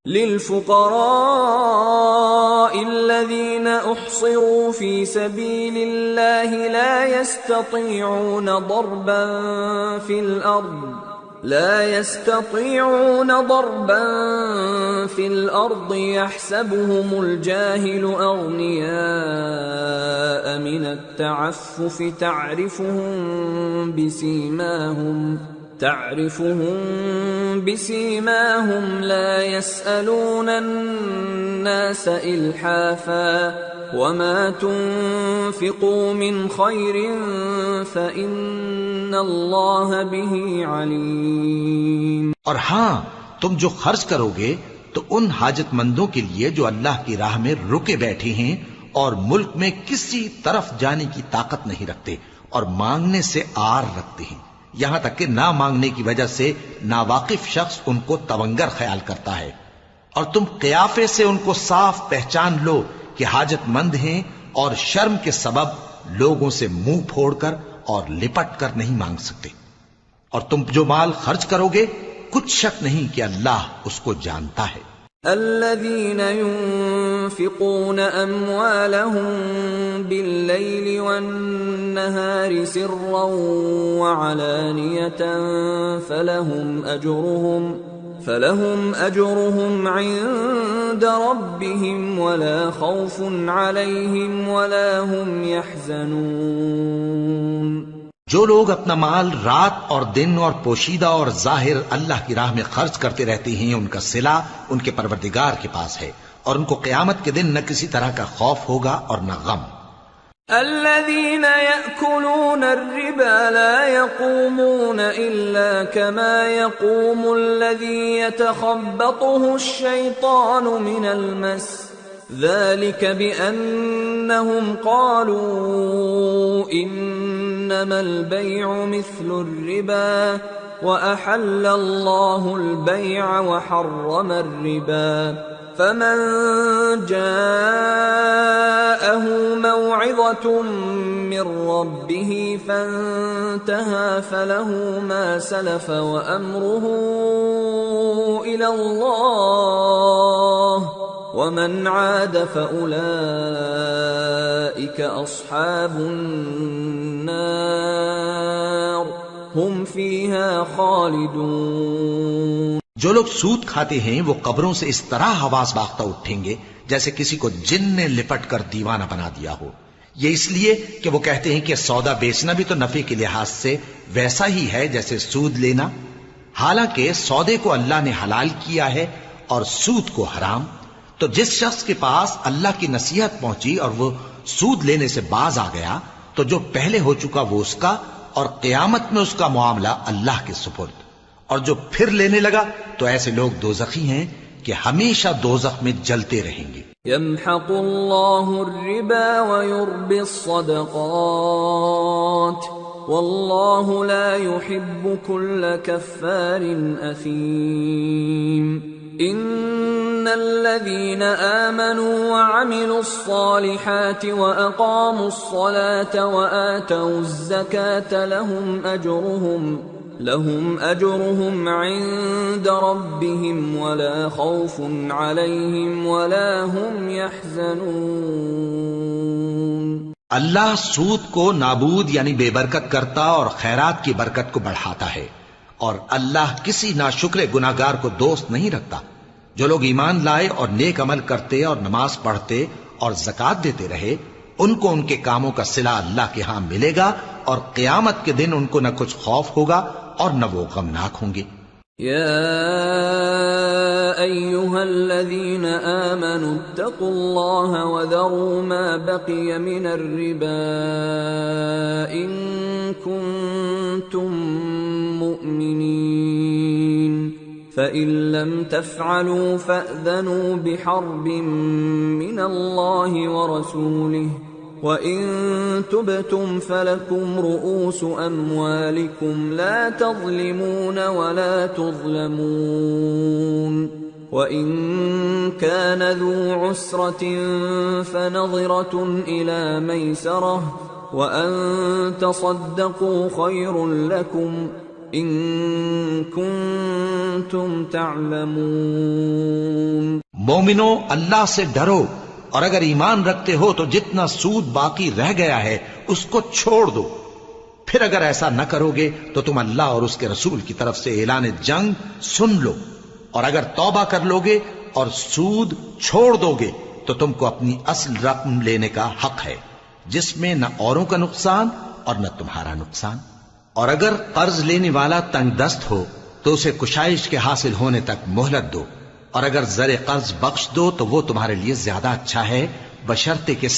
للفقراء الذين احصروا في سبيل الله لا يستطيعون ضربا في الأرض يحسبهم الجاهل أغنياء من التعفف تعرفهم بسيماهم لا يسألون الناس إلحافا وما تنفقوا من خير فإن الله به عليم۔ اور ہاں تم جو خرچ کرو گے تو ان حاجت مندوں کے لیے جو اللہ کی راہ میں رکے بیٹھے ہیں اور ملک میں کسی طرف جانے کی طاقت نہیں رکھتے اور مانگنے سے آر رکھتے ہیں، یہاں تک کہ نہ مانگنے کی وجہ سے ناواقف شخص ان کو تونگر خیال کرتا ہے، اور تم قیافے سے ان کو صاف پہچان لو کہ حاجت مند ہیں اور شرم کے سبب لوگوں سے منہ پھوڑ کر اور لپٹ کر نہیں مانگ سکتے۔ اور تم جو مال خرچ کرو گے کچھ شک نہیں کہ اللہ اس کو جانتا ہے۔ الذين ينفقون أموالهم بالليل والنهار سرا وعلانية فلهم أجرهم عند ربهم ولا خوف عليهم ولا هم يحزنون۔ جو لوگ اپنا مال رات اور دن اور پوشیدہ اور ظاہر اللہ کی راہ میں خرچ کرتے رہتے ہیں، ان کا صلہ ان کے پروردگار کے پاس ہے، اور ان کو قیامت کے دن نہ کسی طرح کا خوف ہوگا اور نہ غم۔ الذين يأكلون الربا لا يقومون إلا كما يقوم الذي يتخبطه الشيطان من المس، ذلك بأنهم قالوا إنما البيع مثل الربا وأحل الله البيع وحرم الربا، فمن جاءه موعظة من ربه فانتهى فله ما سلف وأمره إلى الله ومن عاد فأولئك أصحاب النار هم فيها خالدون۔ جو لوگ سود کھاتے ہیں وہ قبروں سے اس طرح حواس باختہ اٹھیں گے جیسے کسی کو جن نے لپٹ کر دیوانہ بنا دیا ہو، یہ اس لیے کہ وہ کہتے ہیں کہ سودا بیچنا بھی تو نفع کے لحاظ سے ویسا ہی ہے جیسے سود لینا، حالانکہ سودے کو اللہ نے حلال کیا ہے اور سود کو حرام۔ تو جس شخص کے پاس اللہ کی نصیحت پہنچی اور وہ سود لینے سے باز آ گیا تو جو پہلے ہو چکا وہ اس کا، اور قیامت میں اس کا معاملہ اللہ کے سپرد۔ اور جو پھر لینے لگا تو ایسے لوگ دوزخی ہیں کہ ہمیشہ دوزخ میں جلتے رہیں گے۔ يمحق الله الربا ويربي الصدقات والله لا يحب كل كفار أثيم۔ إن الذين آمنوا وعملوا الصالحات وأقاموا الصلاة وآتوا الزكاة لهم أجرهم عند ربهم ولا خوف عليهم ولا هم يحزنون۔ اللہ سود کو نابود یعنی بے برکت کرتا اور خیرات کی برکت کو بڑھاتا ہے، اور اللہ کسی ناشکر گناہگار کو دوست نہیں رکھتا۔ جو لوگ ایمان لائے اور نیک عمل کرتے اور نماز پڑھتے اور زکوٰۃ دیتے رہے، ان کو ان کے کاموں کا صلہ اللہ کے ہاں ملے گا، اور قیامت کے دن ان کو نہ کچھ خوف ہوگا اور نہ وہ غمناک ہوں گے۔ يا أيها الذين آمنوا اتقوا الله وذروا ما بقي من الربا إن كنتم مؤمنين فإن لم تفعلوا فأذنوا بحرب من الله ورسوله وَإِن تُبْتُمْ فَلَكُمْ رُؤُوسُ أَمْوَالِكُمْ لَا تَظْلِمُونَ وَلَا تُظْلَمُونَ وَإِن كَانَ ذُو عُسْرَةٍ فَنَظِرَةٌ إِلَى مَيْسَرَةٍ وَأَن تَصَدَّقُوا خَيْرٌ لَكُمْ إِن كُنتُمْ تَعْلَمُونَ۔ مومنو اللہ سے ڈرو، اور اگر ایمان رکھتے ہو تو جتنا سود باقی رہ گیا ہے اس کو چھوڑ دو، پھر اگر ایسا نہ کرو گے تو تم اللہ اور اس کے رسول کی طرف سے اعلان جنگ سن لو، اور اگر توبہ کر لو گے اور سود چھوڑ دو گے تو تم کو اپنی اصل رقم لینے کا حق ہے، جس میں نہ اوروں کا نقصان اور نہ تمہارا نقصان۔ اور اگر قرض لینے والا تنگ دست ہو تو اسے کشائش کے حاصل ہونے تک مہلت دو، اور اگر زر قرض بخش دو تو وہ تمہارے لیے زیادہ اچھا ہے، بشرطے کہ